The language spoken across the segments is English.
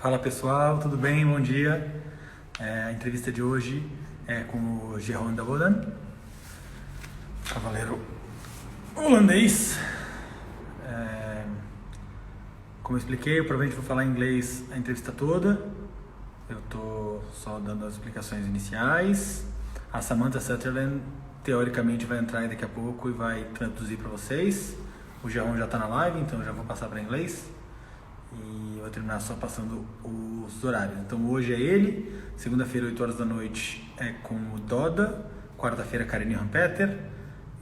Fala pessoal, tudo bem? Bom dia. A entrevista de hoje é com o Jeroen Dubbeldam, cavaleiro holandês. Como eu expliquei, eu provavelmente vou falar em inglês a entrevista toda. Eu tô só dando as explicações iniciais. A Samantha Sutherland teoricamente vai entrar aí daqui a pouco e vai traduzir para vocês. O Jeroen já está na live, então eu já vou passar para inglês. E eu vou terminar só passando os horários. Então hoje é ele, segunda-feira, 8 horas da noite, é com o Doda, quarta-feira, Karin Rampeter,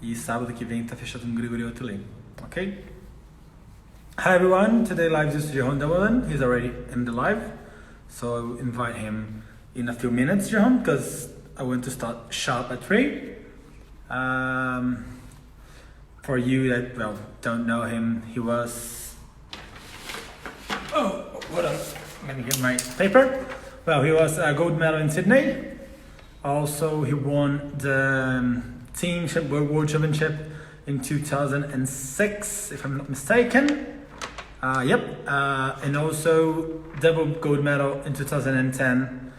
e sábado que vem tá fechado com o Grigori Otilem, ok? Hi everyone, today live is Jeroen Dubbeldam. He's already in the live, so I will invite him in a few minutes, Jeroen, because I want to start sharp at 3. For you that, well, don't know him, he was... Oh, what else? Let me get my paper. Well, he was a gold medal in Sydney. Also, he won the team World Championship in 2006, if I'm not mistaken. And also double gold medal in 2010,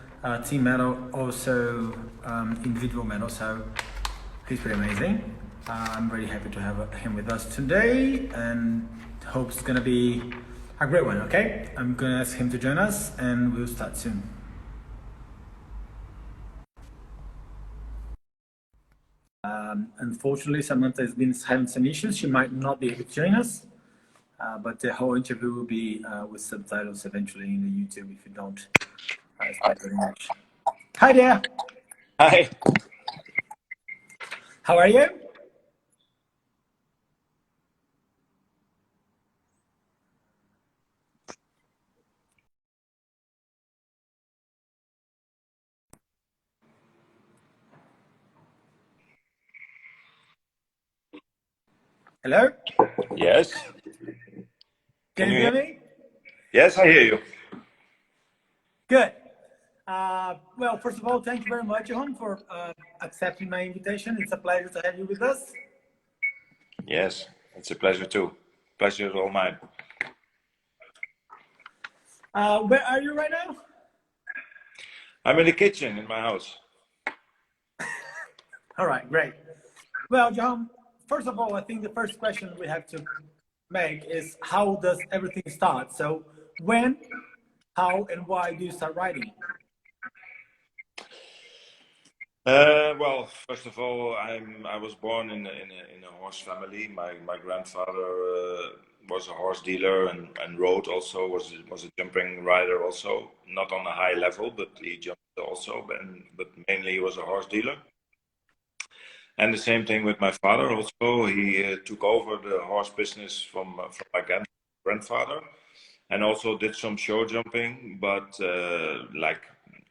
team medal, also individual medal. So he's pretty amazing. I'm really happy to have him with us today, and hope it's gonna be a great one. Okay, I'm gonna ask him to join us, and we'll start soon. Unfortunately, Samantha has been having some issues. She might not be able to join us, but the whole interview will be with subtitles eventually in the YouTube if you don't speak very much. Hi there. Hi. How are you? Hello? Yes. Can you hear me? Yes, I hear you. Good. Well, first of all, thank you very much, Jeroen, for accepting my invitation. It's a pleasure to have you with us. Yes, it's a pleasure too. Pleasure is all mine. Where are you right now? I'm in the kitchen in my house. All right, great. Well, Jeroen, first of all, I think the first question we have to make is how does everything start? So when, how, and why do you start writing? Well, first of all, I was born in a horse family. My grandfather was a horse dealer and rode also, was a jumping rider also, not on a high level, but he jumped also, but mainly he was a horse dealer. And the same thing with my father also. He took over the horse business from my grandfather, and also did some show jumping, but like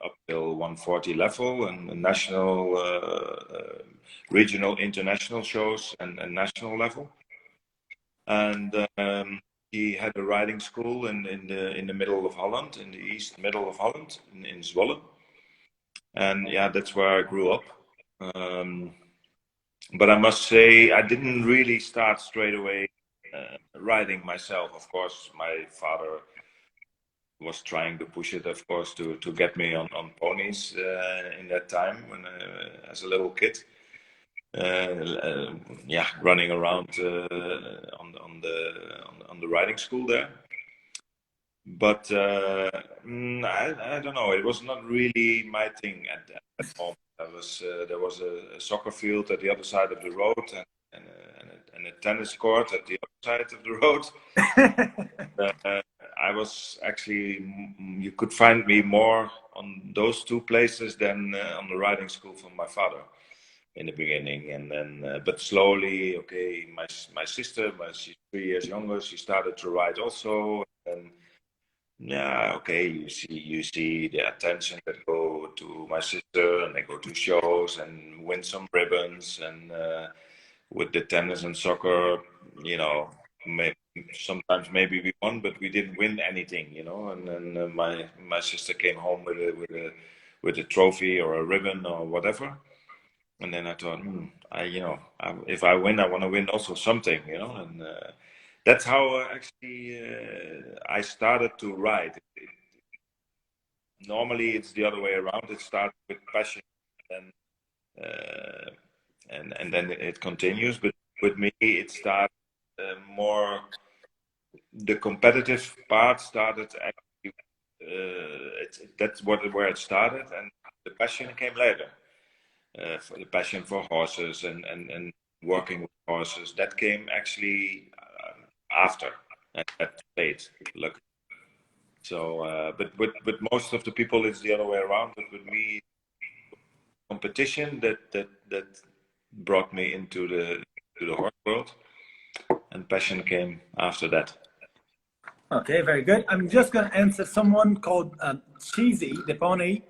up till 140 level and national, regional, international shows and national level. And he had a riding school in the middle of Holland, in the east middle of Holland, in Zwolle. And yeah, that's where I grew up. But I must say, I didn't really start straight away riding myself. Of course, my father was trying to push it, of course, to get me on ponies in that time when as a little kid. Yeah, running around on the riding school there. But I don't know. It was not really my thing at that moment. There was a soccer field at the other side of the road and a tennis court at the other side of the road. I was actually, you could find me more on those two places than on the riding school from my father in the beginning. And then, but slowly, okay, my sister, she's 3 years younger, she started to ride also. And yeah, okay, you see the attention that go to my sister, and they go to shows and win some ribbons, and with the tennis and soccer, you know, sometimes maybe we won, but we didn't win anything, you know. And then my sister came home with a trophy or a ribbon or whatever. And then I thought, if I win, I want to win also something, you know. And that's how actually I started to ride. normally it's the other way around. It starts with passion, and and then it continues. But with me, it started more. The competitive part started actually. That's where it started, and the passion came later. For the passion for horses and working with horses, that came actually after at late. Look, so but most of the people it's the other way around. But with me, competition that brought me into the horse world, and passion came after that. Okay, very good. I'm just going to answer someone called Cheesy, the pony,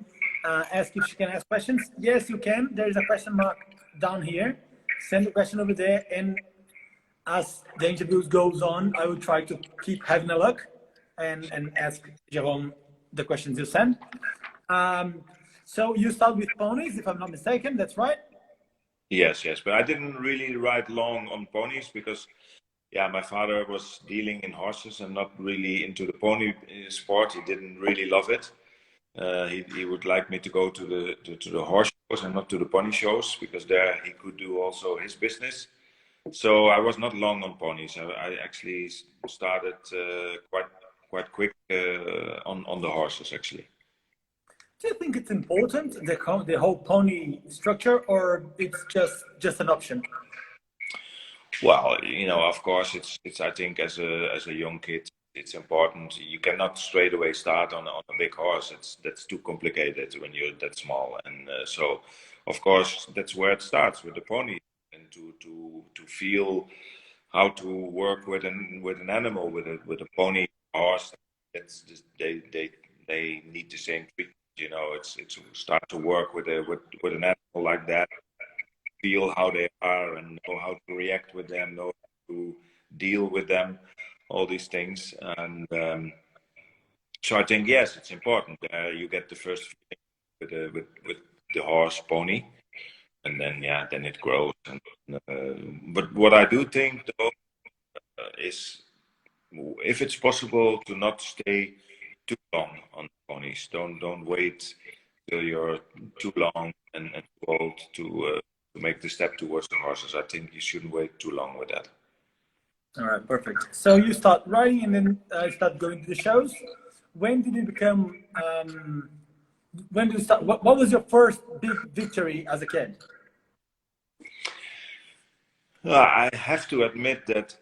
ask if she can ask questions. Yes, you can. There is a question mark down here. Send the question over there, and as the interview goes on, I will try to keep having a look and ask Jeroen the questions you send. So you start with ponies, if I'm not mistaken. That's right? Yes, but I didn't really ride long on ponies because, yeah, my father was dealing in horses and not really into the pony sport. He didn't really love it. He would like me to go to the horse shows and not to the pony shows, because there he could do also his business. So I was not long on ponies. I actually started quite quick on the horses actually. Do you think it's important, the whole pony structure, or it's just an option? Well, of course, it's. I think as a young kid, it's important. You cannot straight away start on a big horse. That's too complicated when you're that small. And so, of course, that's where it starts with the pony, and to feel how to work with an animal, with a pony horse. It's just, they need the same treatment. It's start to work with an animal like that. Feel how they are and know how to react with them, know how to deal with them, all these things. And so I think, yes, it's important. You get the first feeling with the horse pony, and then it grows. But what I do think though is, if it's possible, to not stay too long on ponies. Don't wait till you're too long and too old to make the step towards the horses. I think you shouldn't wait too long with that. All right, perfect. So you start riding and then start going to the shows. When did you become? When did you start? What was your first big victory as a kid? I have to admit that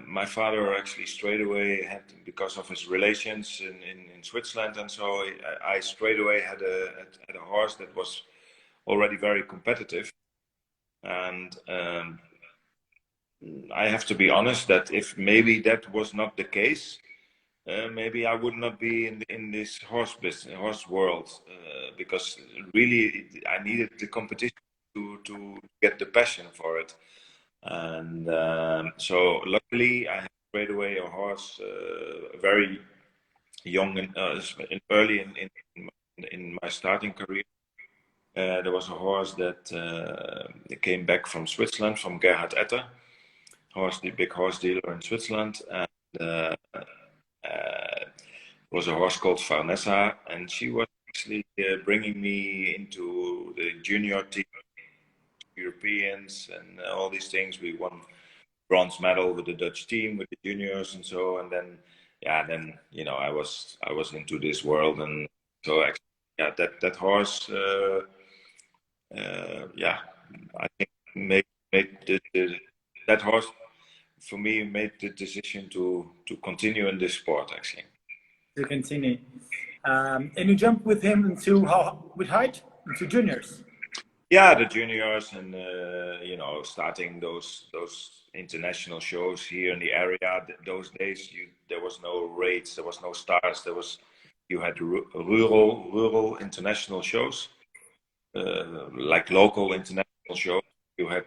my father actually straight away had, because of his relations in Switzerland, and so I straight away had a horse that was already very competitive. And I have to be honest that if maybe that was not the case, maybe I would not be in this horse business, horse world, because really I needed the competition to get the passion for it. And so luckily I had straight away a horse very young and early in my starting career. There was a horse that came back from Switzerland, from Gerhard Etter, the big horse dealer in Switzerland, and was a horse called Farnesa, and she was actually bringing me into the junior team, Europeans, and all these things. We won bronze medal with the Dutch team, with the juniors, and so. And then, I was into this world, and so actually, that horse, I think made that horse for me made the decision to continue in this sport actually. To continue, and you jumped with him with height into juniors. Yeah, the juniors, and starting those international shows here in the area. Those days, there was no rates, there was no stars. You had rural international shows, like local international shows. You had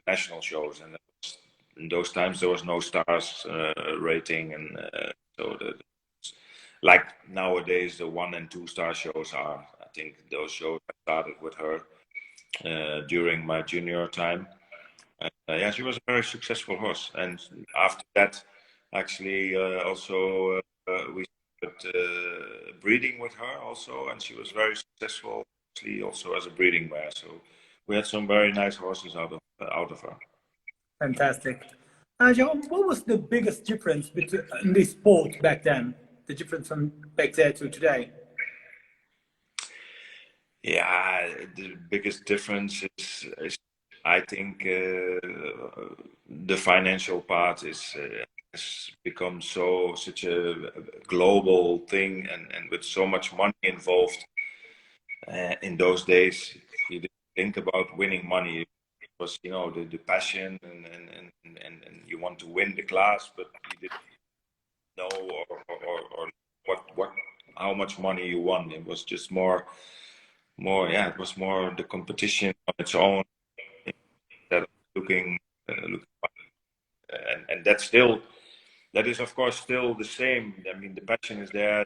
national shows, and in those times there was no stars rating, and like nowadays the 1 and 2 star shows are. I think those shows I started with her during my junior time. She was a very successful horse, and after that, actually, also we started breeding with her also, and she was very successful also as a breeding mare. So we had some very nice horses out of her. Fantastic. João, what was the biggest difference between in this sport back then? The difference from back there to today? Yeah, the biggest difference is I think the financial part has become such a global thing, and with so much money involved. In those days, you didn't think about winning money. It was, the passion and you want to win the class, but you didn't know or what how much money you won. It was just more it was more the competition on its own that looking and that is of course still the same. I mean, the passion is there,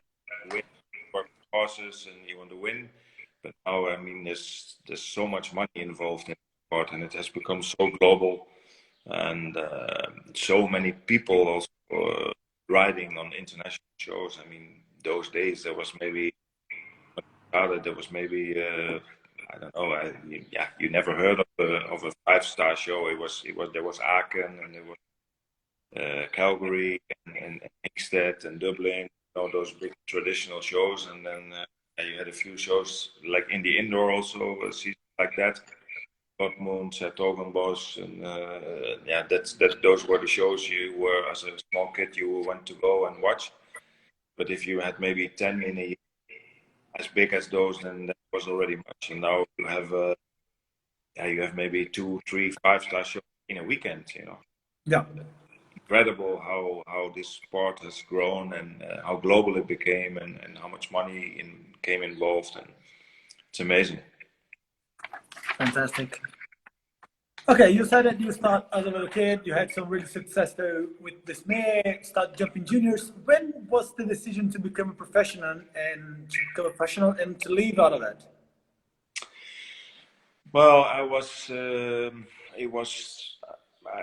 win for horses and you want to win, but now, I mean, there's so much money involved in the sport, and it has become so global, and so many people also riding on international shows. I mean, those days there was maybe I don't know. You never heard of a 5-star show. There was Aachen, and there was Calgary and Hickstead and Dublin. Those big traditional shows, and then you had a few shows like in the indoor also, seasons like that. Dortmund, Hertogenbosch, and those were the shows you were, as a small kid, you went to go and watch. But if you had maybe 10 in a year as big as those, then that was already much. And now you have maybe 2, 3, 5-star shows in a weekend. Yeah. Incredible how this sport has grown, and how global it became, and how much money came involved, and it's amazing. Fantastic. Okay, you said that you start as a little kid, you had some really success though with this mare, start jumping juniors. When was the decision to become a professional and to leave out of that? Well, I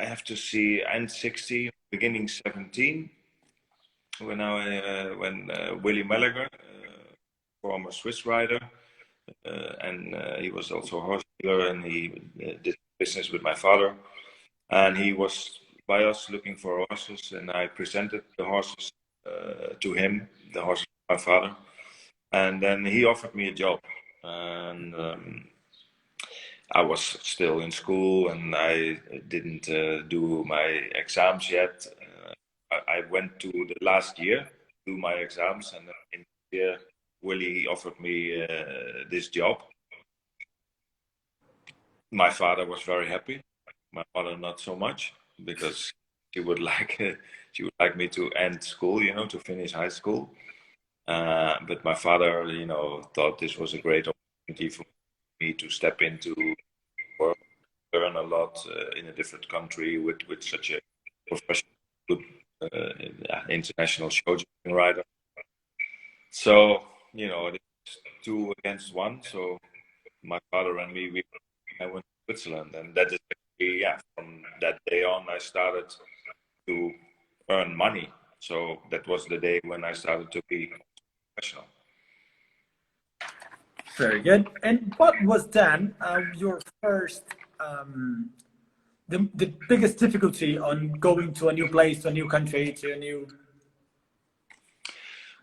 have to see, end 16, beginning 17, when Willy Melliger, former Swiss rider, and he was also a horse dealer, and he did business with my father, and he was by us looking for horses, and I presented the horses to him, the horses of my father, and then he offered me a job, and I was still in school, and I didn't do my exams yet. I went to the last year to do my exams, and in the year Willie offered me this job. My father was very happy. My mother not so much, because she would like me to end school, to finish high school. But my father, thought this was a great opportunity for me to step into work, learn a lot in a different country with such a professional, good international show jumping rider. So, it's 2 against 1. So my father and me, I went to Switzerland, and that is actually, from that day on, I started to earn money. So that was the day when I started to be professional. Very good. And what was then your first, the biggest difficulty on going to a new place, to a new country, to a new...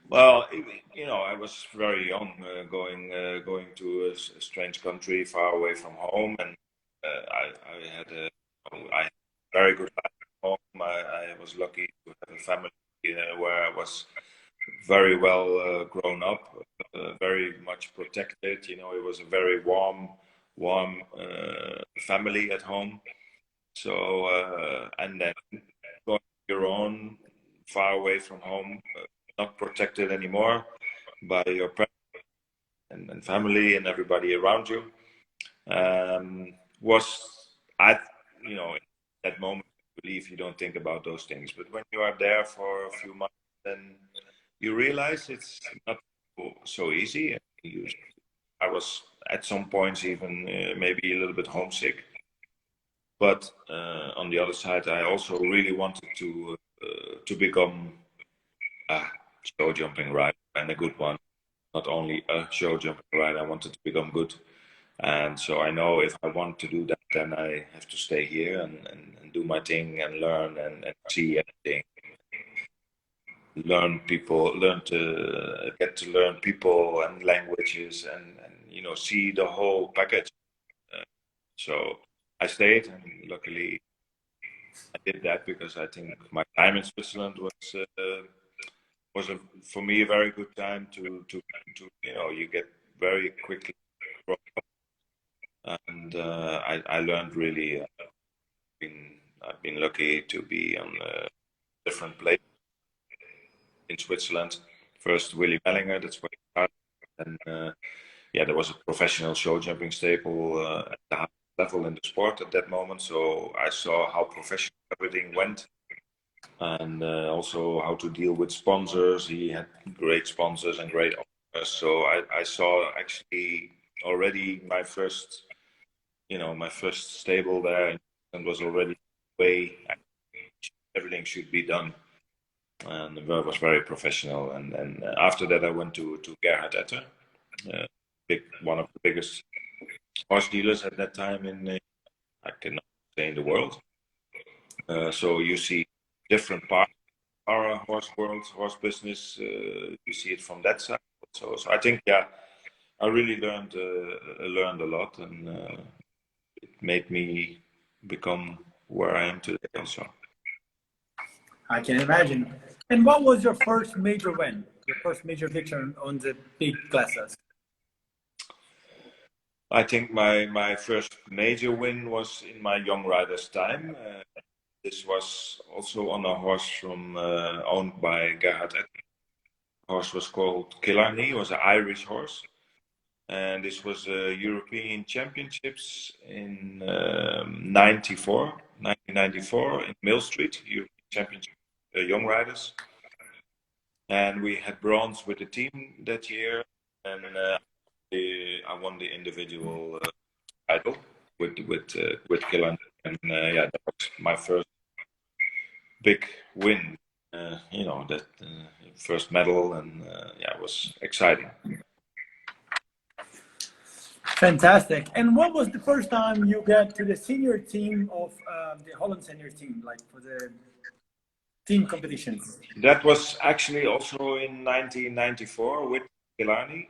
Well, I was very young, going to a strange country far away from home, and I had a very good life at home. I was lucky to have a family where I was very well grown up, very much protected. It was a very warm family at home. So and then going your own, far away from home, not protected anymore by your parents and family and everybody around you, was at that moment you leave, you don't think about those things. But when you are there for a few months, then you realize it's not so easy. I was at some points even maybe a little bit homesick. But on the other side, I also really wanted to become a show jumping rider, and a good one. not only a show jumping rider. I wanted to become good. And so I know if I want to do that, then I have to stay here and do my thing and learn and see everything. Learn people, get to learn people and languages and see the whole package. So I stayed, and luckily I did that because I think my time in Switzerland was for me a very good time to you get very quickly brought up, and I learned really. I've been lucky to be on different places in Switzerland. First, Willy Mellinger, that's where I started, and there was a professional show jumping stable at the highest level in the sport at that moment. So I saw how professional everything went, and also how to deal with sponsors. He had great sponsors and great owners. So I saw actually already my first stable there, and was already the way everything should be done. And the work was very professional. And after that, I went to Gerhard Etter, one of the biggest horse dealers at that time I cannot say in the world. So you see different parts of our horse world, horse business. You see it from that side. So I think, I really learned a lot, and it made me become where I am today also. I can imagine. And what was your first major win? Your first major victory on the big classes? I think my first major win was in my young riders time. This was also on a horse from owned by Gerhard Etter. The horse was called Killarney. It was an Irish horse. And this was European Championships in 1994 in Mill Street, European Championship Young Riders. And we had bronze with the team that year. And I won the individual title with Killarney. And that was my first big win. That first medal, and it was exciting. Fantastic. And what was the first time you got to the senior team of the Holland senior team, like for the team competitions? That was actually also in 1994 with Killarney.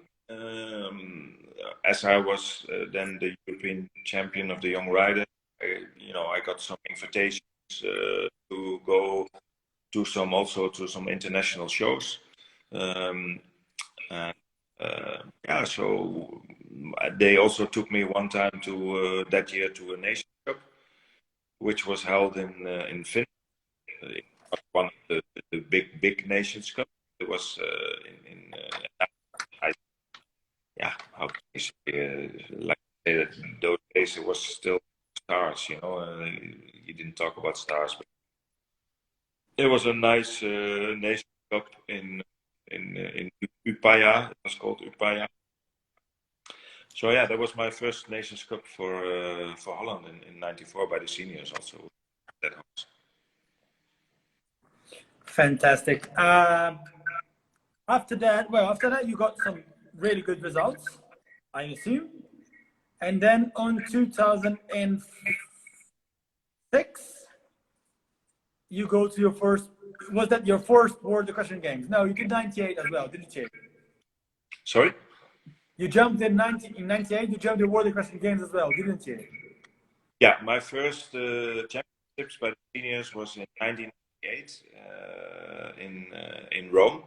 As I was then the European champion of the young rider, I got some invitations to go to some international shows. So they also took me one time to that year to a Nation Cup, which was held in Finland. It was one of the big Nations Cup. It was how can you say, like I say that those days it was still stars, you didn't talk about stars, but it was a nice Nation Cup in Upaya. It was called Upaya. So that was my first Nations Cup for Holland in '94 by the seniors also. That helps. Fantastic. After that you got some really good results, I assume. And then on 2006, you go to your first. Was that your first World Equestrian Games? No, you did 98 as well, didn't you? Sorry? You jumped in 98. You jumped the World Equestrian Games as well, didn't you? Yeah, my first championships by the seniors was in 1998 in Rome,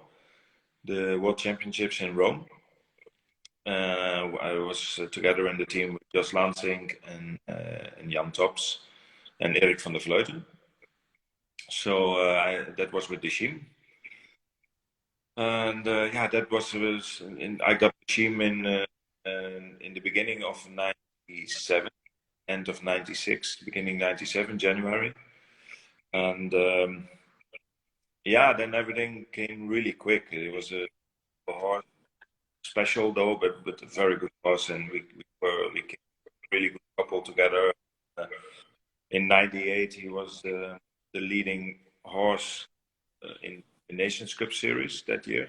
the World Championships in Rome. I was together in the team with Jos Lansing and Jan Tops and Erik van der Vleuten. So that was with the team. And that was I got the team in the beginning of '97, end of '96, beginning '97, January. And then everything came really quick. It was a horse, special though, but a very good horse, and we came a really good couple together. In '98, he was the leading horse in the Nations Cup series that year.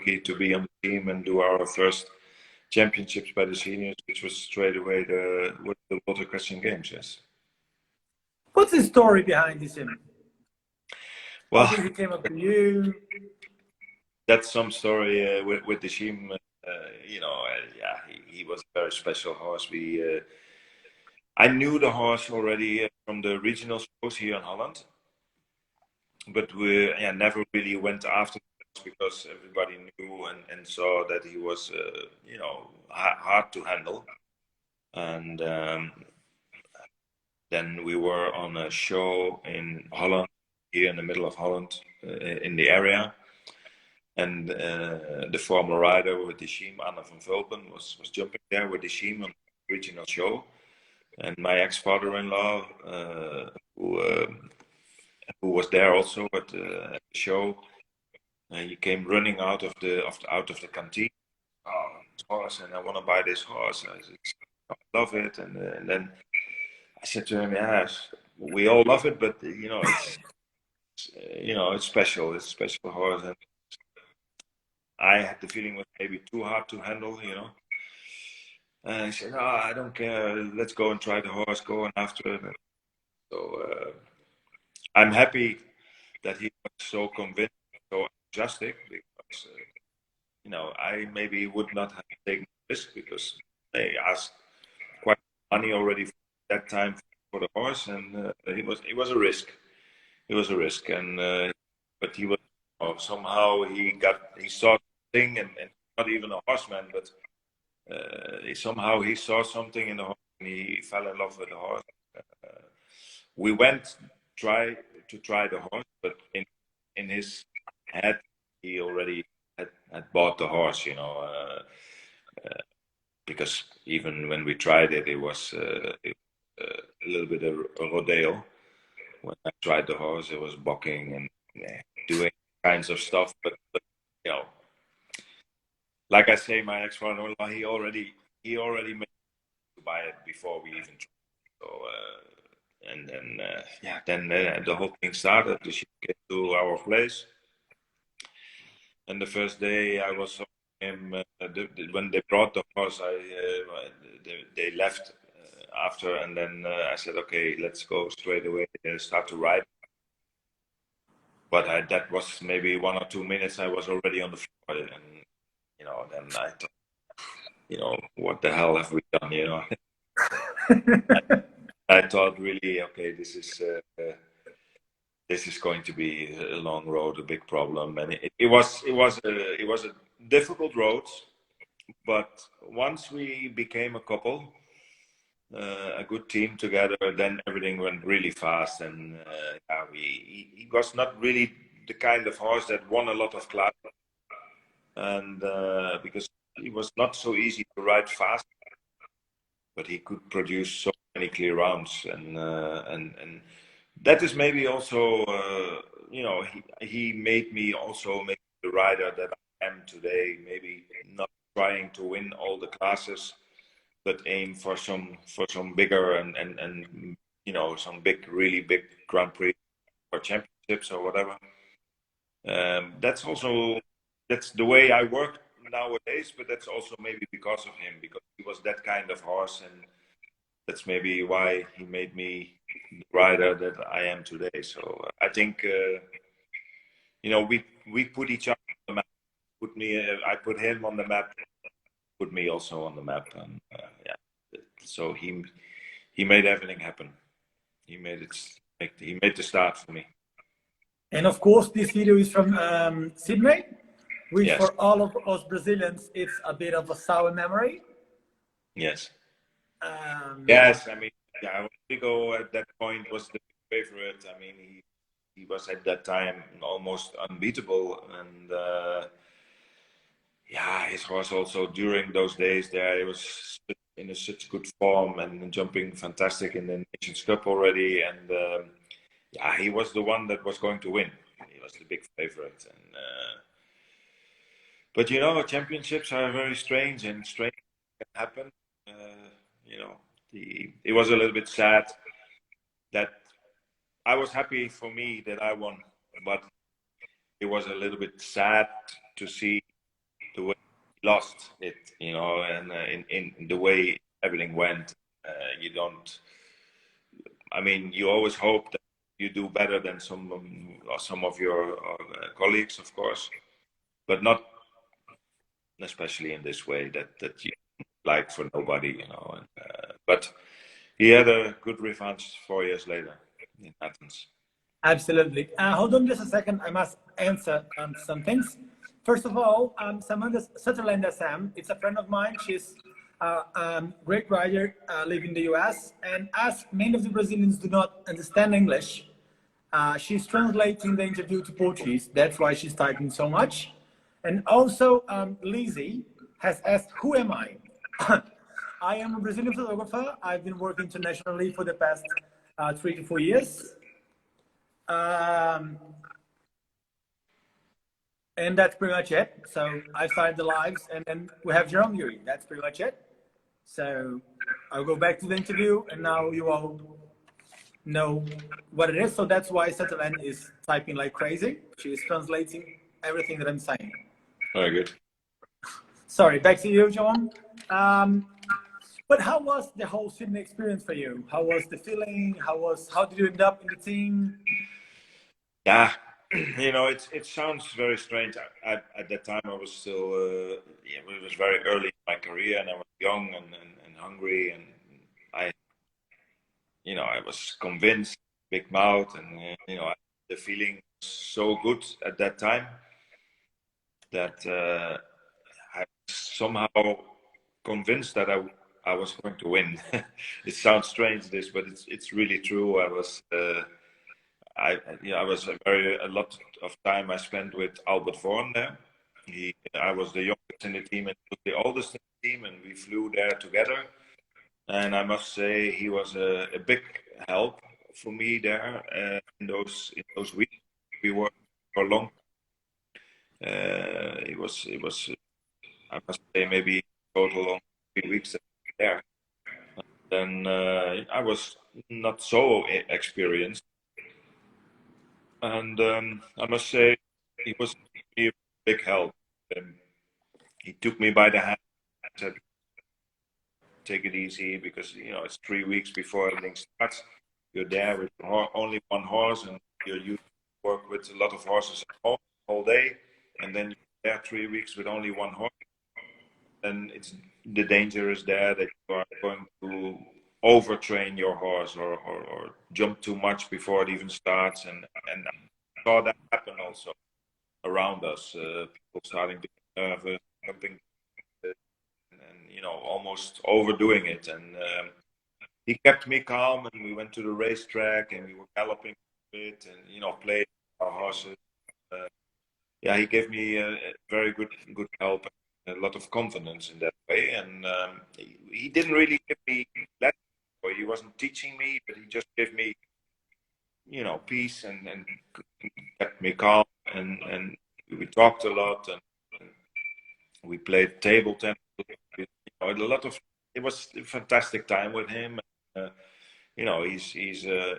lucky to be on the team and do our first championships by the seniors, which was straight away the World Equestrian Games. Yes. What's the story behind this sim? Well, how did he came up to you? That's some story with the team. Yeah, he was a very special horse. I knew the horse already from the regional shows here in Holland, but we never really went after the horse because everybody knew and saw that he was, hard to handle. And then we were on a show in Holland, here in the middle of Holland, in the area. And the former rider with the team, Anna van Vulpen, was jumping there with the team on the regional show. And my ex-father-in-law, who was there also at the show, he came running out of the canteen. Oh, this horse, and I want to buy this horse. I love it, and then I said to him, "Yes, we all love it, but it's special. It's a special horse." And I had the feeling it was maybe too hard to handle, And I said, "No, I don't care. Let's go and try the horse. Go on after it." So I'm happy that he was so convinced, so enthusiastic, because I maybe would not have taken risk because they asked quite money already for that time for the horse, and it was a risk. It was a risk, and but he was somehow he saw thing and not even a horseman, but somehow he saw something in the horse and he fell in love with the horse. We went to try the horse, but in his head he already had bought the horse, because even when we tried it, it was a little bit of a rodeo. When I tried the horse, it was bucking and doing kinds of stuff, but like I say, my ex-father-in-law, he already made to buy it before we even tried. So and then the whole thing started. The sheep came to our place, and the first day I was him when they brought the horse, they left after, and then I said, "Okay, let's go straight away and start to ride." But that was maybe 1 or 2 minutes. I was already on the floor, and then I thought, what the hell have we done? I thought really, okay, this is going to be a long road, a big problem, and it was a difficult road. But once we became a couple, a good team together, then everything went really fast, and he was not really the kind of horse that won a lot of classes, and because he was not so easy to ride fast, but he could produce so many clear rounds, and that is maybe also he made me also make the rider that I am today. Maybe not trying to win all the classes, but aim for some bigger and some really big Grand Prix or championships or whatever. That's the way I work nowadays, but that's also maybe because of him, because he was that kind of horse, and that's maybe why he made me the rider that I am today. So I think we put each other on the map. I put him on the map. Put me also on the map, and so he made everything happen. He made the start for me. And of course, this video is from Sydney, which Yes. for all of us Brazilians, it's a bit of a sour memory. Yes. Yes, I mean, Rodrigo at that point was the favorite. I mean, he was at that time almost unbeatable, and his horse also during those days there, he was in such good form and jumping fantastic in the Nations Cup already, and he was the one that was going to win. He was the big favorite, and but championships are very strange, and strange can happen. It was a little bit sad that I was happy for me that I won, but it was a little bit sad to see the way he lost it, you know, and in the way everything went, you don't. I mean, you always hope that you do better than some of your colleagues, of course, but not especially in this way that you like for nobody, you know. And, but he had a good revanche 4 years later in Athens. Absolutely. Hold on just a second. I must answer some things. First of all, Samantha Sutherland Sam, it's a friend of mine. She's a great writer, live in the US. And as many of the Brazilians do not understand English, she's translating the interview to Portuguese. That's why she's typing so much. And also, Lizzie has asked, who am I? I am a Brazilian photographer. I've been working internationally for the past 3 to 4 years. And that's pretty much it. So I started the lives, and then we have Jeroen Yuri. That's pretty much it. So I'll go back to the interview, and now you all know what it is. So that's why Sutherland is typing like crazy. She is translating everything that I'm saying. Very good. Sorry, back to you, João. But how was the whole Sydney experience for you? How was the feeling? How did you end up in the team? Yeah, you know, it sounds very strange. At that time, I was still, it was very early in my career, and I was young and hungry, and I was convinced, big mouth, and the feeling was so good at that time that I was somehow convinced that I was going to win. It sounds strange, this, but it's really true. I was a lot of time I spent with Albert Vorn there. I was the youngest in the team and he was the oldest in the team, and we flew there together. And I must say he was a big help for me there in those weeks. We worked for long. It was I must say maybe total on 3 weeks there. Then I was not so experienced. And I must say, he was a big help. He took me by the hand and said, take it easy, because it's 3 weeks before everything starts. You're there with only one horse, and you work with a lot of horses all day, and then you're there 3 weeks with only one horse. And the danger is there that you are going to overtrain your horse or jump too much before it even starts, and I saw that happen also around us. People starting to get nervous, jumping, and almost overdoing it. And he kept me calm, and we went to the racetrack, and we were galloping a bit, and played our horses. He gave me a very good help. A lot of confidence in that way, and he didn't really give me lessons, or he wasn't teaching me, but he just gave me, peace and kept me calm, and we talked a lot, and we played table tennis. It was a fantastic time with him. He's a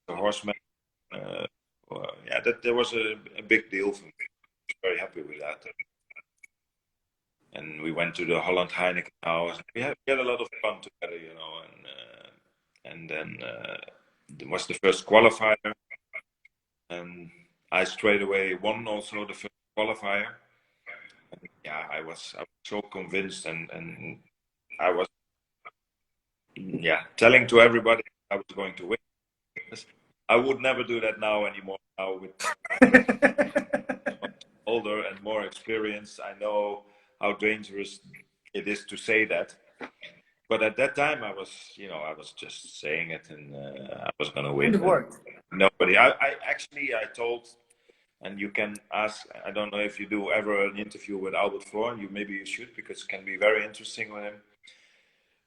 horseman. That was a big deal for me. I was very happy with that. And we went to the Holland Heineken house. We had a lot of fun together, and then it was the first qualifier, and I straight away won also the first qualifier. And I was so convinced, and I was telling to everybody I was going to win. I would never do that now anymore. Now with older and more experienced, I know how dangerous it is to say that. But at that time, I was just saying it, and I was going to win. It worked. Nobody. I told, and you can ask. I don't know if you do ever an interview with Albert Vorn. Maybe you should, because it can be very interesting with him.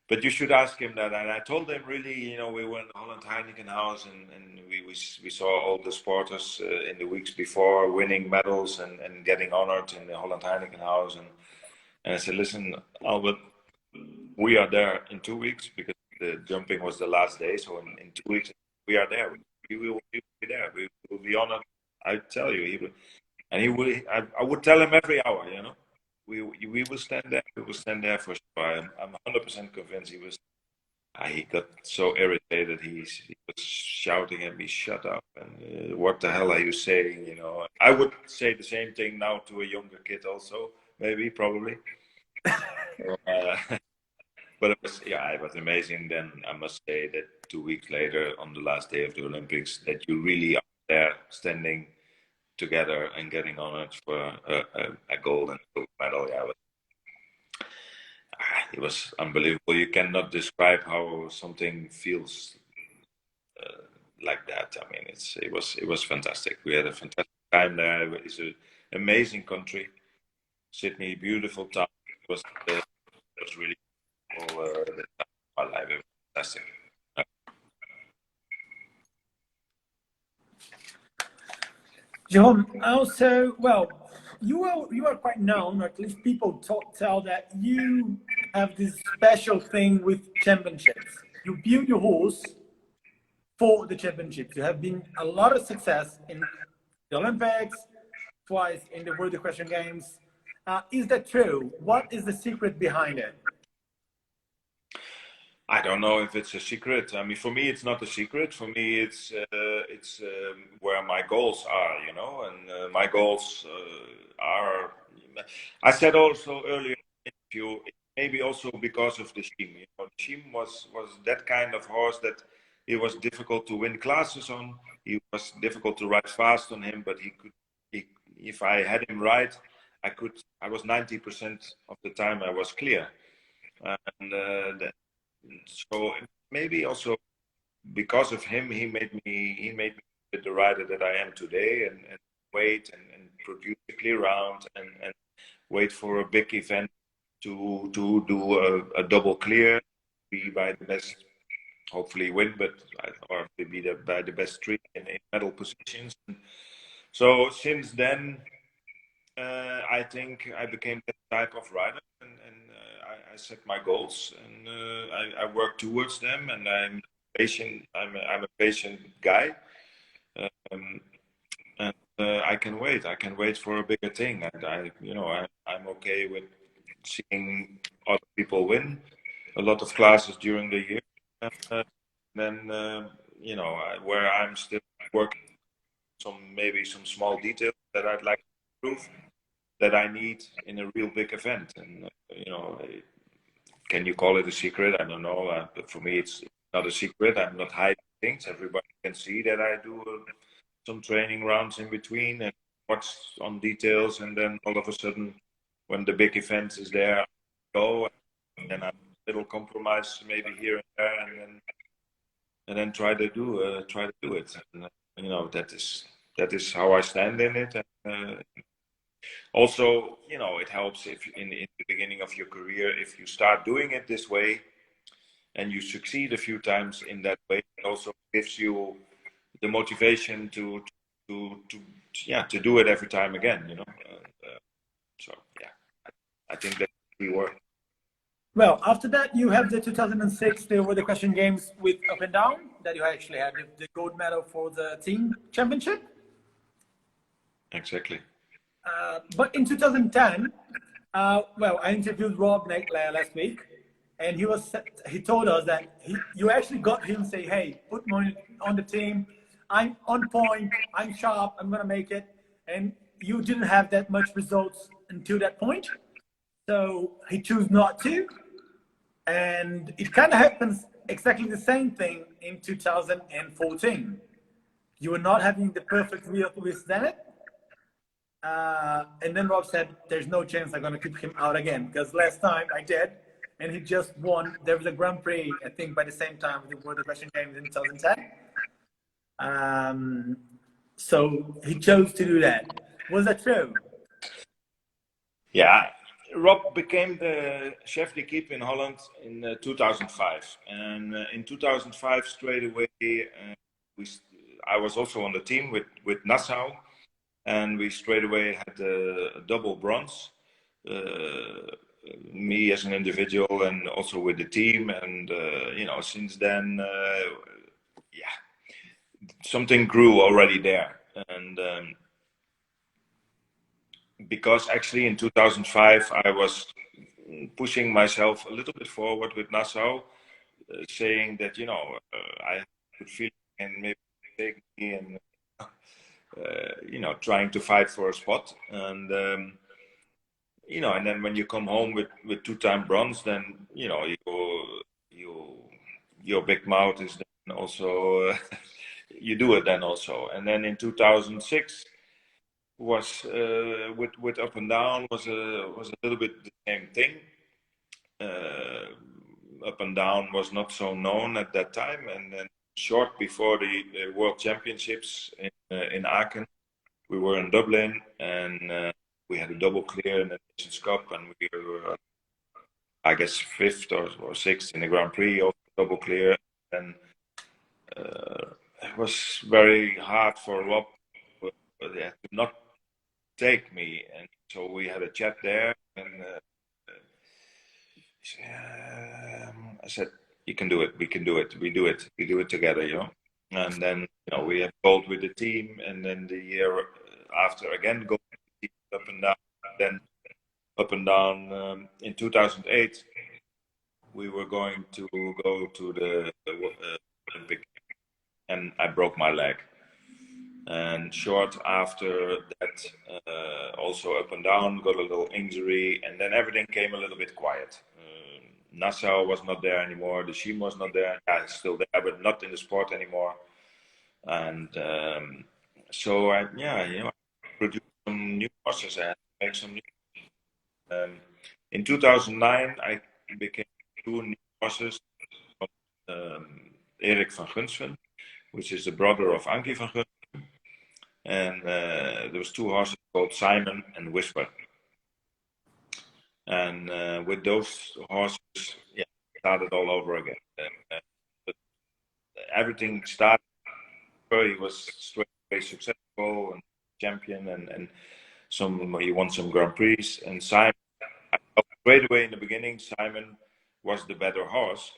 But you should ask him that. And I told him, really, we were in the Holland Heineken house, and we saw all the sporters in the weeks before winning medals and getting honored in the Holland Heineken house. And I said, listen, Albert, we are there in 2 weeks, because the jumping was the last day. So in 2 weeks, we are there. We will be there. We will be honored. I tell you, and he would. I would tell him every hour, we will stand there. We will stand there for sure. I'm 100% convinced he was. He got so irritated. He was shouting at me, "Shut up!" And what the hell are you saying? You know, I would say the same thing now to a younger kid, also maybe, probably. But it was amazing. Then I must say that 2 weeks later, on the last day of the Olympics, that you really are there standing together and getting honored for a gold and silver medal. Yeah, it was unbelievable. You cannot describe how something feels like that. I mean, it was fantastic. We had a fantastic time there. It's an amazing country, Sydney, beautiful town. It was really cool. The time of my life. It was fantastic. Jeroen, also, well, you are quite known, or at least people tell that you have this special thing with championships. You build your horse for the championships. You have been a lot of success in the Olympics, twice in the World Equestrian Games. Is that true? What is the secret behind it? I don't know if it's a secret. I mean, for me, it's not a secret. For me, it's where my goals are, you know, and my goals are. I said also earlier in the interview, maybe also because of the Sheem. You know, the Sheem was that kind of horse that it was difficult to win classes on. He was difficult to ride fast on him, but he could. If I had him right, I could. I was 90% of the time I was clear, and so maybe also because of him, he made me the rider that I am today, and wait and produce a clear round and wait for a big event to do a double clear, be by the best, hopefully win, but or be by the best three in medal positions. So since then, I think I became that type of rider, and I set my goals, and I work towards them, and I'm patient. I'm a patient guy, and I can wait. I can wait for a bigger thing, and I'm okay with seeing other people win a lot of classes during the year, and then where I'm still working maybe some small details that I'd like to improve, that I need in a real big event. And can you call it a secret? I don't know. But for me, it's not a secret. I'm not hiding things. Everybody can see that I do some training rounds in between and watch on details. And then all of a sudden, when the big event is there, I go, and then I little compromise maybe here and there, and then try to do it. And, that is how I stand in it. And, also, it helps if in the beginning of your career, if you start doing it this way and you succeed a few times in that way, it also gives you the motivation to do it every time again, so yeah, I think that we work. Well, after that, you have the 2006 the World Equestrian Games with Up and Down, that you actually had the gold medal for the team championship. Exactly. But in 2010, well, I interviewed Rob last week, and he told us that you actually got him say, "Hey, put me on the team. I'm on point. I'm sharp. I'm gonna make it." And you didn't have that much results until that point, so he chose not to. And it kind of happens exactly the same thing in 2014. You were not having the perfect wheel to withstand it. And then Rob said, "There's no chance I'm going to keep him out again, because last time I did, and he just won. There was a Grand Prix, I think, by the same time with the World Equestrian Games in 2010. So he chose to do that. Was that true?" Yeah, Rob became the chef d'équipe in Holland in 2005, and in 2005 straight away I was also on the team with Nassau. And we straight away had a double bronze, me as an individual and also with the team. And, since then, something grew already there. And because actually in 2005 I was pushing myself a little bit forward with Nassau, saying that I could feel and maybe take me and trying to fight for a spot, and and then when you come home with two-time bronze, then your big mouth is then also you do it then also. And then in 2006 was with up and down was a little bit the same thing. Up and down was not so known at that time, and then short before the World Championships in Aachen, we were in Dublin, and we had a double clear in the Nations Cup, and we were, I guess, fifth or sixth in the Grand Prix, also double clear. And it was very hard for Rob to not take me, and so we had a chat there, and I said, "You can do it. We can do it. We do it. We do it together, And then we have gold with the team, and then the year after again gold up and down. Then up and down in 2008, we were going to go to the Olympic, and I broke my leg. And short after that, also up and down, got a little injury, and then everything came a little bit quiet. Nassau was not there anymore. The team was not there. Yeah, it's still there, but not in the sport anymore. And so I produced some new horses and make some new. In 2009, I became two new horses from Erik van Gunsven, which is the brother of Ankie van Gunsven. And there was two horses called Simon and Whisper. And with those horses, started all over again. But everything started. He was straight away successful and champion, and he won some Grand Prix. And Simon, straight away in the beginning, Simon was the better horse,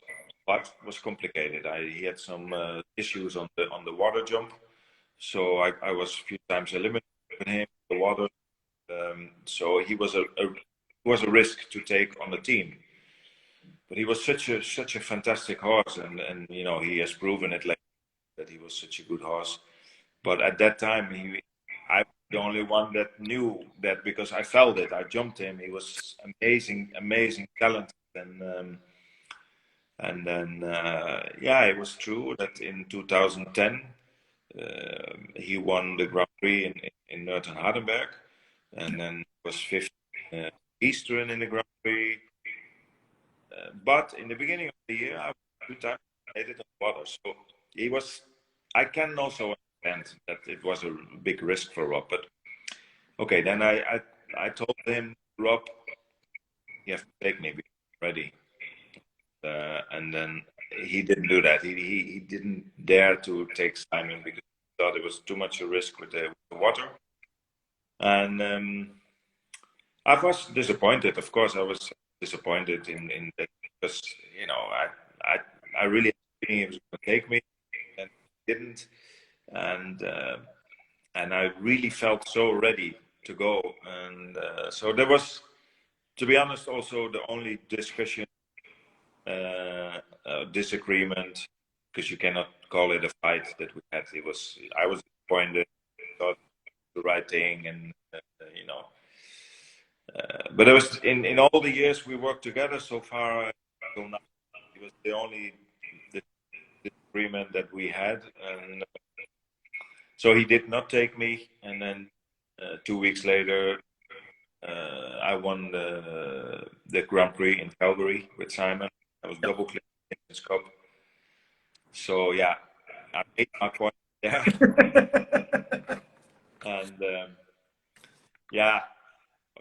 but was complicated. He had some issues on the water jump, so I was a few times eliminated with him in the water. So he was a risk to take on the team. But he was such a fantastic horse, and he has proven it that he was such a good horse. But at that time, I was the only one that knew that, because I felt it. I jumped him. He was amazing talent, and then it was true that in 2010 he won the Grand Prix in Nürten Hardenberg, and then was fifth Eastern in the Grand Prix. But in the beginning of the year, I was 2 times eliminated on water. So he was. I can also understand that it was a big risk for Rob. But okay, then I told him, Rob, you have to take me, be ready. And then he didn't do that. He didn't dare to take Simon because he thought it was too much a risk with the water. And I was disappointed. Of course, I was disappointed in that, because I really had a feeling he was going to take me, and he didn't. And I really felt so ready to go. And so there was, to be honest, also the only discussion, disagreement, because you cannot call it a fight that we had. I was disappointed, thought the right thing, and but it was in all the years we worked together so far till now, it was the only disagreement that we had, and so he did not take me. And then 2 weeks later, I won the Grand Prix in Calgary with Simon. I was double clear in this cup. So I made my point there. And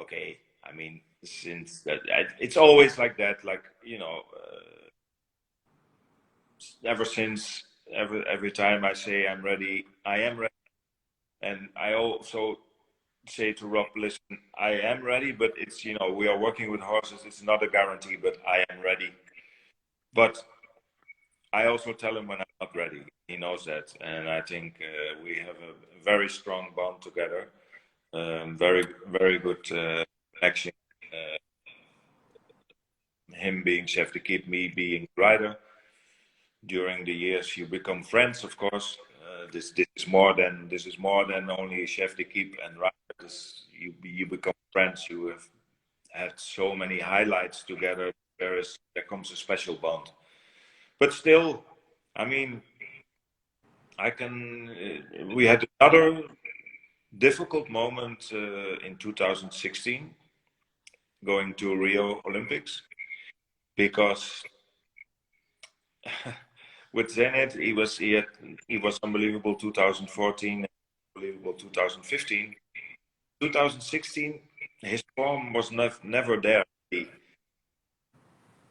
okay. I mean, since that, it's always like that. Like ever since every time I say I'm ready, I am ready. And I also say to Rob, listen, I am ready, but it's we are working with horses. It's not a guarantee, but I am ready. But I also tell him when I'm not ready. He knows that, and I think we have a very strong bond together. Very, very good action. Him being chef de keep, me being rider. During the years, you become friends, of course. This is more than only chef de keep and rider. You become friends. You have had so many highlights together. There comes a special bond. But still, I mean, we had another difficult moment in 2016, going to Rio Olympics, because with Zenit, he was unbelievable 2014, unbelievable 2015. 2016, his form was never there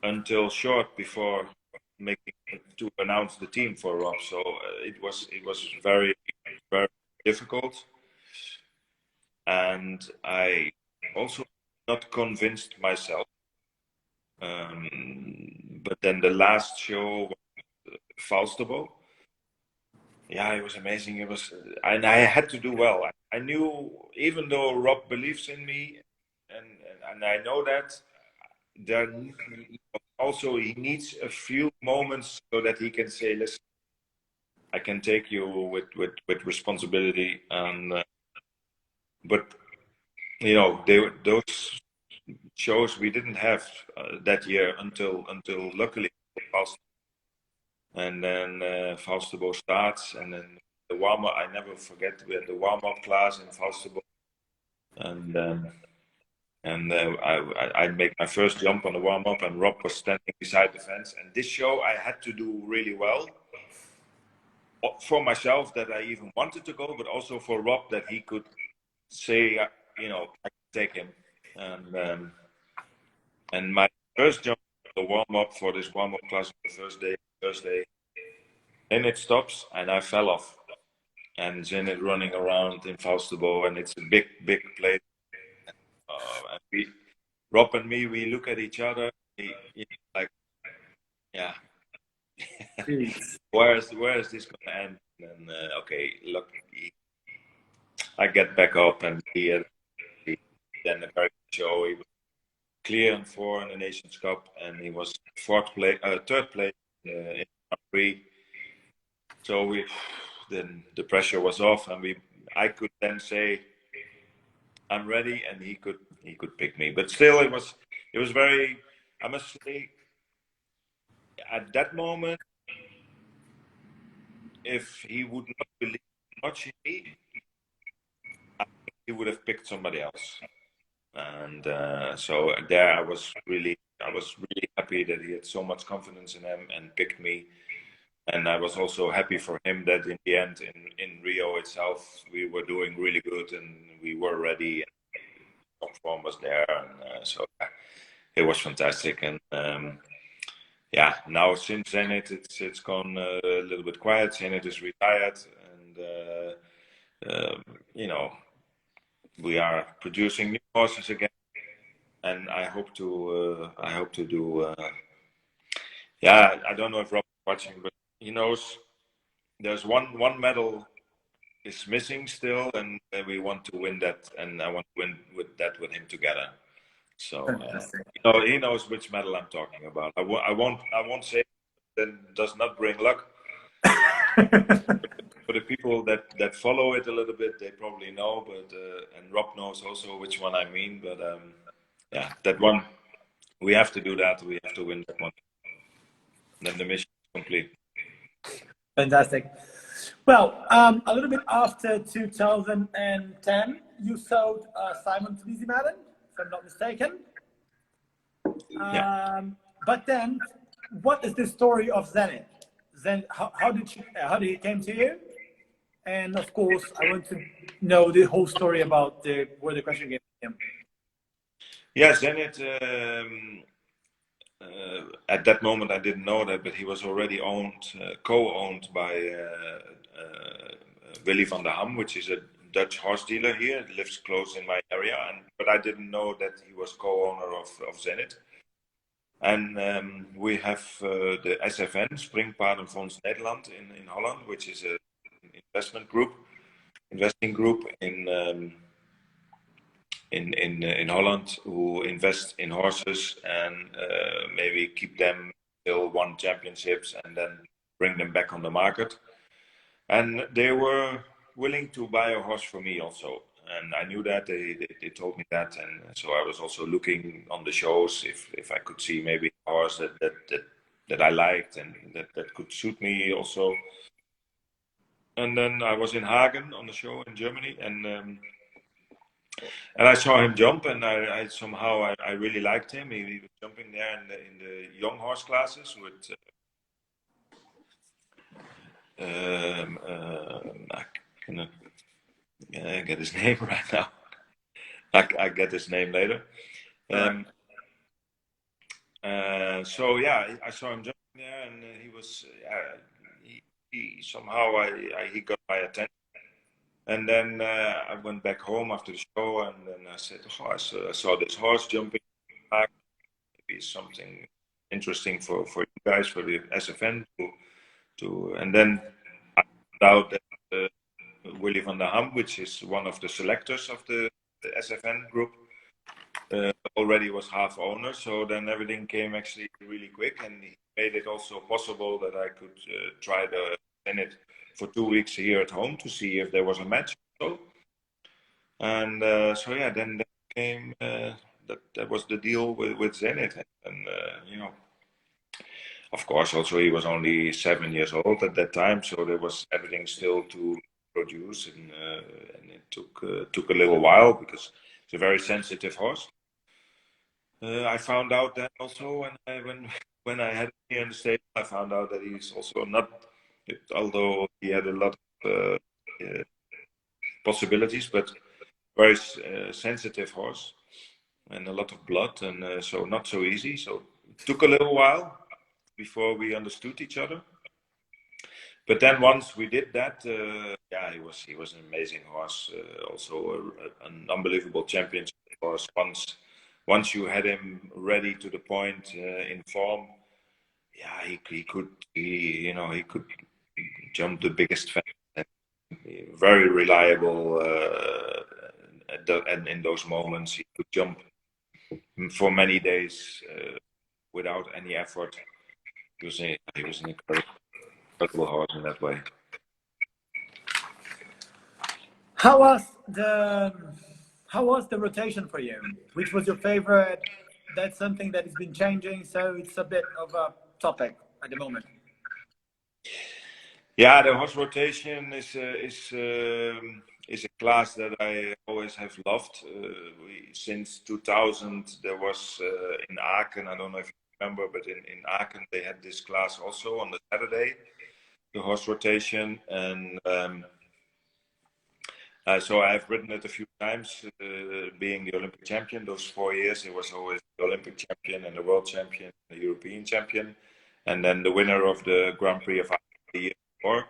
until short before making to announce the team for Rob. So it was very, very difficult, and I also not convinced myself. But then the last show, Falsterbo, yeah, it was amazing. It was, and I had to do well. I knew, even though Rob believes in me, and I know that there also he needs a few moments so that he can say, "Listen, I can take you with responsibility." And but you know, those shows we didn't have that year until luckily Falsterbo. And then Falsterbo starts, and then the warm up. I never forget, we had the warm up class in Falsterbo, and I made my first jump on the warm up, and Rob was standing beside the fence. And this show I had to do really well for myself, that I even wanted to go, but also for Rob, that he could say, you know, I can take him. And my first jump, the warm up for this warm up class on the Thursday, then it stops, and I fell off. And Zenit running around in Falsterbo, and it's a big place. And Rob and me, we look at each other, like, yeah, where is this going to end? And okay, look, I get back up, and then the very show, he was clear and 4 in the Nations Cup, and he was third place in Grand Prix. So then the pressure was off, and I could then say, I'm ready, and he could pick me. But still, it was very, I must say, at that moment, if he would not believe much in me, I think he would have picked somebody else. And so there, I was really happy that he had so much confidence in him and picked me. And I was also happy for him that in the end, in Rio itself, we were doing really good, and we were ready. Top form was there, and so it was fantastic. And yeah, now since Zenit, it's gone a little bit quiet. Zenit is retired, and you know, we are producing new horses again, and I hope to do. Yeah, I don't know if Rob's watching, but he knows there's one medal is missing still, and we want to win that, and I want to win with him together. So he knows which medal I'm talking about. I won't say that does not bring luck. For the people that follow it a little bit, they probably know. But and Rob knows also which one I mean. But yeah, that one, we have to do that. We have to win that one. Then the mission is complete. Fantastic. Well, a little bit after 2010, you sold Simon to Lizzie Madden, if I'm not mistaken. Yeah. But then, what is the story of Zenit? Then, how did it came to you? And of course, I want to know the whole story about where the question came from. Yeah, Zenit. At that moment, I didn't know that, but he was already co-owned by Willy van der Ham, which is a Dutch horse dealer here. He lives close in my area, but I didn't know that he was co-owner of Zenit. And we have the SFN, Springpaardenfonds Nederland in Holland, which is an investing group in in Holland who invest in horses and maybe keep them till one championships and then bring them back on the market. And they were willing to buy a horse for me also. And I knew that they told me that, and so I was also looking on the shows if I could see maybe a horse that I liked and that could suit me also. And then I was in Hagen on the show in Germany, and I saw him jump, and I somehow I really liked him. He was jumping there in the young horse classes with. I cannot get his name right now. I get his name later. So yeah, I saw him jumping there, and he was he somehow he got my attention. And then I went back home after the show, and then I said, "Oh, I saw this horse jumping back. Maybe something interesting for you guys, for the SFN to." And then I found out that Willy van der Ham, which is one of the selectors of the SFN group, already was half owner. So then everything came actually really quick, and he made it also possible that I could try the Zenit for 2 weeks here at home to see if there was a match. And so yeah, then that came that was the deal with Zenit, and you know, of course, also he was only 7 years old at that time, so there was everything still to produce, and it took a little while because it's a very sensitive horse. I found out that also when I had him here in the States, I found out that he's also not, although he had a lot of possibilities, but very sensitive horse and a lot of blood, and so not so easy. So it took a little while before we understood each other. But then once we did that, yeah, he was an amazing horse, also an unbelievable championship horse. Once you had him ready to the point in form, yeah, he could jump the biggest fence. Very reliable, and in those moments he could jump for many days without any effort. He was an incredible horse in that way. How was the rotation for you? Which was your favorite? That's something that has been changing, so it's a bit of a topic at the moment. Yeah, the horse rotation is a class that I always have loved. Since 2000, there was in Aachen, I don't know if you remember, but in Aachen they had this class also on the Saturday, the horse rotation, and so I've ridden it a few times, being the Olympic champion. Those 4 years, it was always the Olympic champion and the world champion, the European champion, and then the winner of the Grand Prix of Aachen the year before.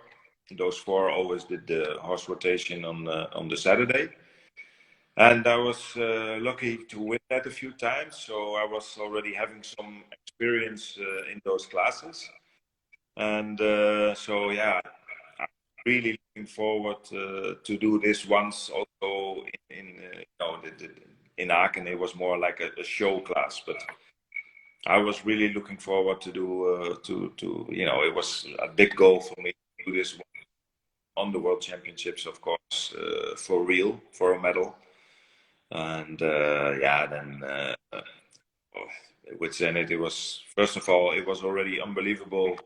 Those 4 always did the horse rotation on the Saturday. And I was lucky to win that a few times, so I was already having some experience in those classes. And so yeah, I'm really looking forward to do this once. Also in Aachen, it was more like a show class, but I was really looking forward to do it was a big goal for me to do this on the World Championships, of course, for real, for a medal. And yeah, then with Zenit, it was, first of all, it was already unbelievable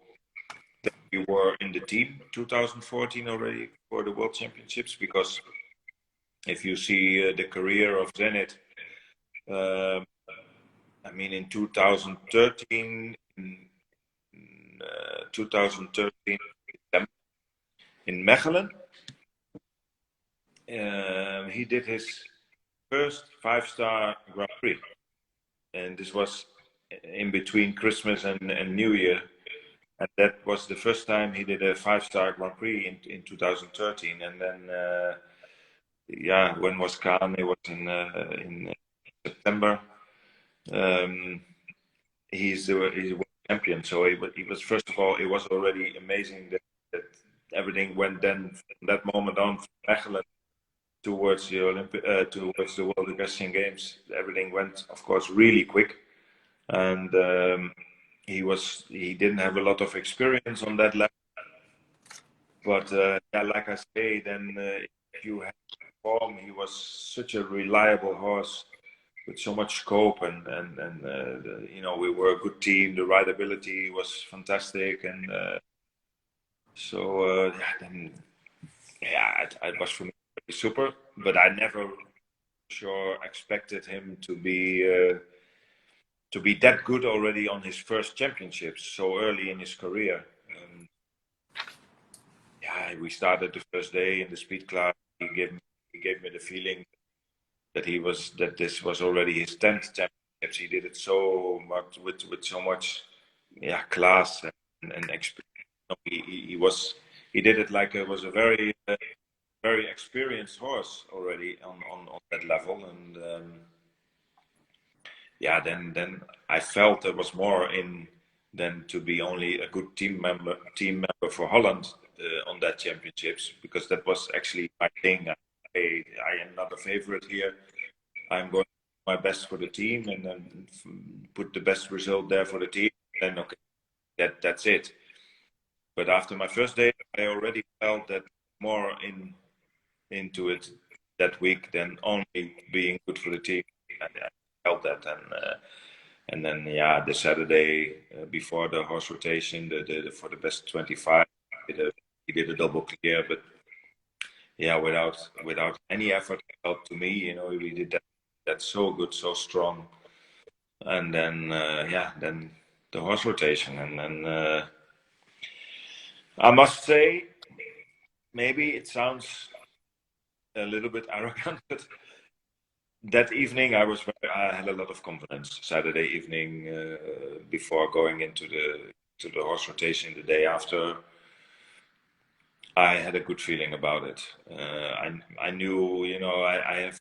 that we were in the team 2014 already for the World Championships, because if you see the career of Zenit, I mean, in 2013, in Mechelen, he did his first 5-star Grand Prix, and this was in between Christmas and New Year, and that was the first time he did a 5-star Grand Prix in 2013. And then yeah, when was Cannes? It was in September. He's a world champion, so he was, first of all, it was already amazing that everything went then from that moment on from Mechelen towards towards the World Equestrian Games, everything went, of course, really quick, and he didn't have a lot of experience on that level. But yeah, like I say, then if you have form, he was such a reliable horse with so much scope, and you know, we were a good team. The rideability was fantastic, and so yeah, then yeah, it was for me super. But I never expected him to be that good already on his first championships so early in his career. Yeah, we started the first day in the speed class. He gave me the feeling that this was already his 10th championships. He did it so much with so much, yeah, class and experience. He did it like it was a very very experienced horse already on that level, and yeah, then I felt there was more in than to be only a good team member for Holland on that championships, because that was actually my thing. I am not a favorite here. I'm going to do my best for the team, and then put the best result there for the team. Then okay, that's it. But after my first day, I already felt that more into it that week than only being good for the team. I felt that, and then yeah, the Saturday before the horse rotation, for the best 25, he did a double clear, but yeah, without any effort felt to me, you know, we did that so good, so strong, and then yeah, then the horse rotation, and then I must say, maybe it sounds a little bit arrogant, but that evening I had a lot of confidence. Saturday evening, before going into the horse rotation the day after, I had a good feeling about it. I knew, you know, I have,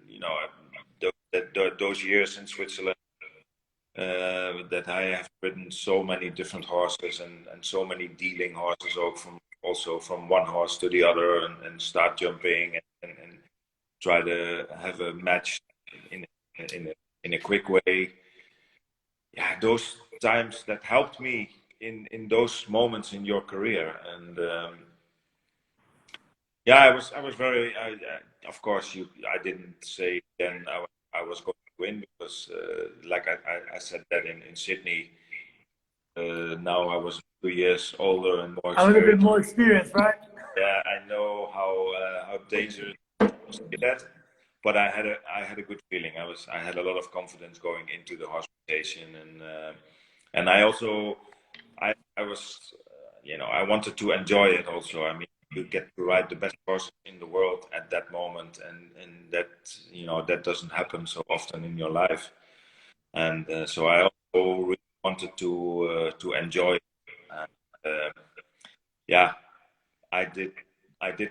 you know, those years in Switzerland, that I have ridden so many different horses, and so many dealing horses, also from one horse to the other, and start jumping, and try to have a match in a quick way. Yeah, those times that helped me in those moments in your career, and yeah, I was very. Of course, I didn't say then I was going to win, because like I said that in Sydney. Now I was 2 years older and more A little bit more experience, right? Yeah, I know how dangerous it was to that, but I had a good feeling. I had a lot of confidence going into the horse rotation, and I also I was you know, I wanted to enjoy it also. I mean, you get to ride the best horse in the world at that moment, and that, you know, that doesn't happen so often in your life, and so I also really wanted to enjoy it. And, yeah, I did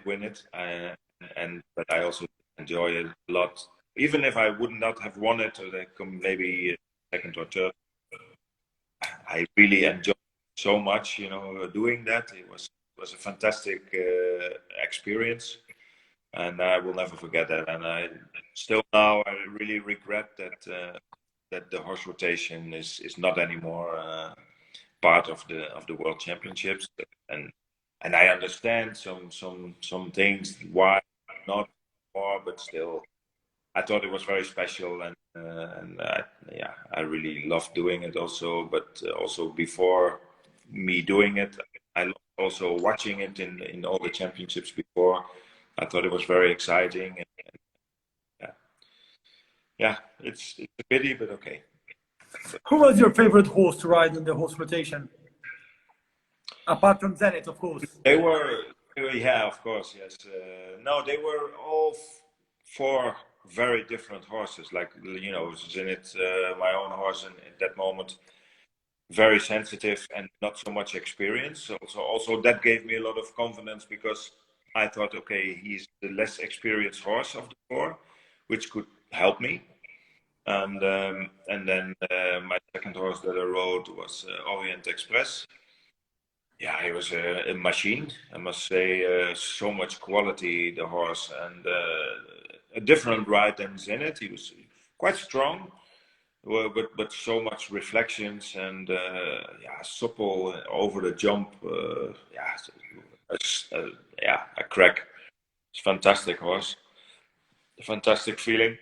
win it, but I also enjoy it a lot. Even if I would not have won it, or like maybe second or third, I really enjoyed it so much. You know, doing that, it was a fantastic experience, and I will never forget that. And I still now I really regret that the horse rotation is not anymore part of the World Championships, and I understand some things why not more, but still, I thought it was very special, and yeah, I really loved doing it also. But also before me doing it, I loved also watching it in all the championships before. I thought it was very exciting, and yeah, yeah, it's a pity, but okay. Who was your favorite horse to ride in the horse rotation? Apart from Zenit, of course. They were, yeah, of course, yes. No, they were all four very different horses. Like, you know, Zenit, my own horse, and at that moment, very sensitive and not so much experience. So also that gave me a lot of confidence, because I thought, okay, he's the less experienced horse of the four, which could help me. And then my second horse that I rode was Orient Express. Yeah, he was a machine, I must say. So much quality, the horse, and a different ride than Zenit. He was quite strong, well, but so much reflections and yeah, supple over the jump. Yeah, yeah, a crack. It's fantastic horse, a fantastic feeling.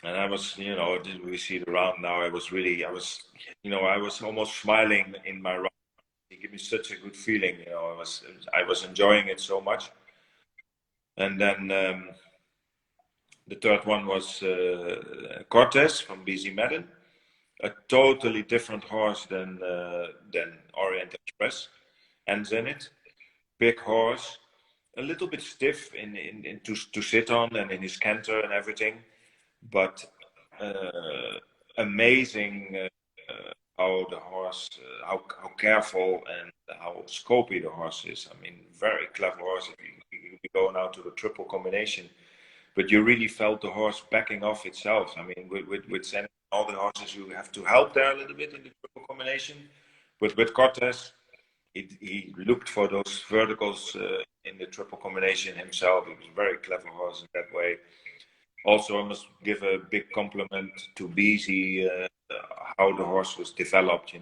And I was, did we see the round now? I was, I was almost smiling in my round. He gave me such a good feeling. I was enjoying it so much. And then the third one was Cortez from BZ Madden, a totally different horse than Orient Express and Zenit. Big horse, a little bit stiff to sit on and in his canter and everything, but amazing how the horse, how careful and how scopy the horse is. I mean, very clever horse. If you go now to the triple combination, but you really felt the horse backing off itself. I mean, with sending all the horses, you have to help there a little bit in the triple combination. But with Cortez, he looked for those verticals in the triple combination himself. He was a very clever horse in that way. Also, I must give a big compliment to BZ, how the horse was developed,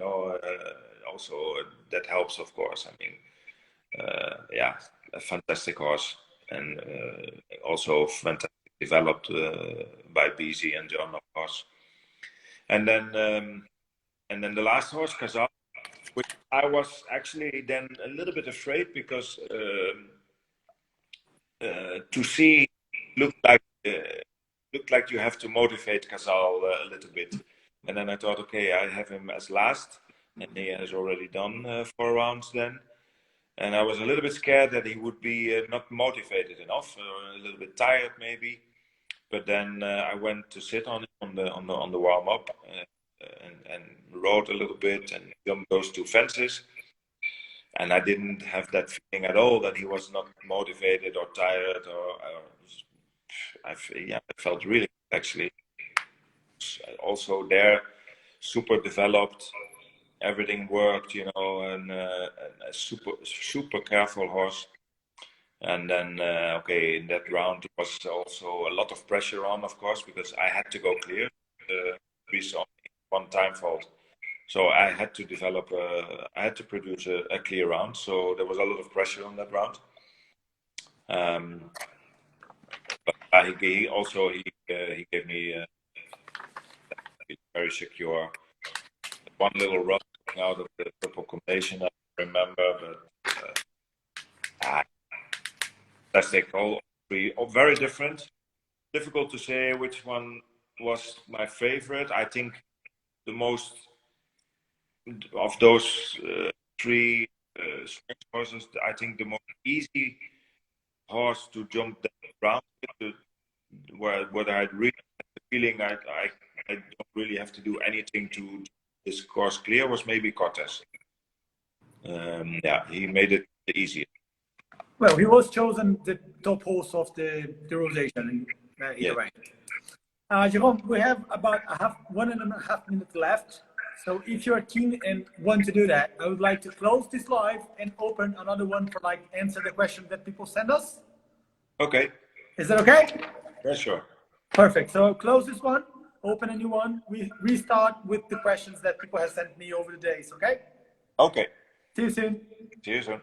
also that helps, of course. I mean, yeah, a fantastic horse, and also fantastic developed by BZ and John, of course. And then the last horse, Casal, which I was actually then a little bit afraid because to see looked like you have to motivate Casal a little bit. And then I thought, okay, I have him as last, and he has already done 4 rounds then. And I was a little bit scared that he would be not motivated enough, or a little bit tired maybe. But then I went to sit on him on the warm up and rode a little bit and jumped those 2 fences. And I didn't have that feeling at all that he was not motivated or tired I felt really good, actually. Also there, super developed, everything worked, and a super careful horse. And then, okay, in that round, there was also a lot of pressure on, of course, because I had to go clear. We saw 1 time fault. So I had to I had to produce a clear round. So there was a lot of pressure on that round. But he gave me very secure. 1 little run out of the triple combination, I remember, but fantastic. All 3, very different. Difficult to say which one was my favorite. I think the most of those 3 strength horses, I think the most easy horse to jump that round where I really had the feeling I don't really have to do anything to this course clear was maybe Cortez. Yeah, he made it easier. Well, he was chosen the top horse of the rotation either way. Jeroen, we have about 1.5 minutes left. So if you're keen and want to do that, I would like to close this live and open another one for answer the question that people send us. Okay. Is that okay? Yeah, sure. Perfect. So close this one, open a new one. We restart with the questions that people have sent me over the days, okay? Okay. See you soon. See you soon.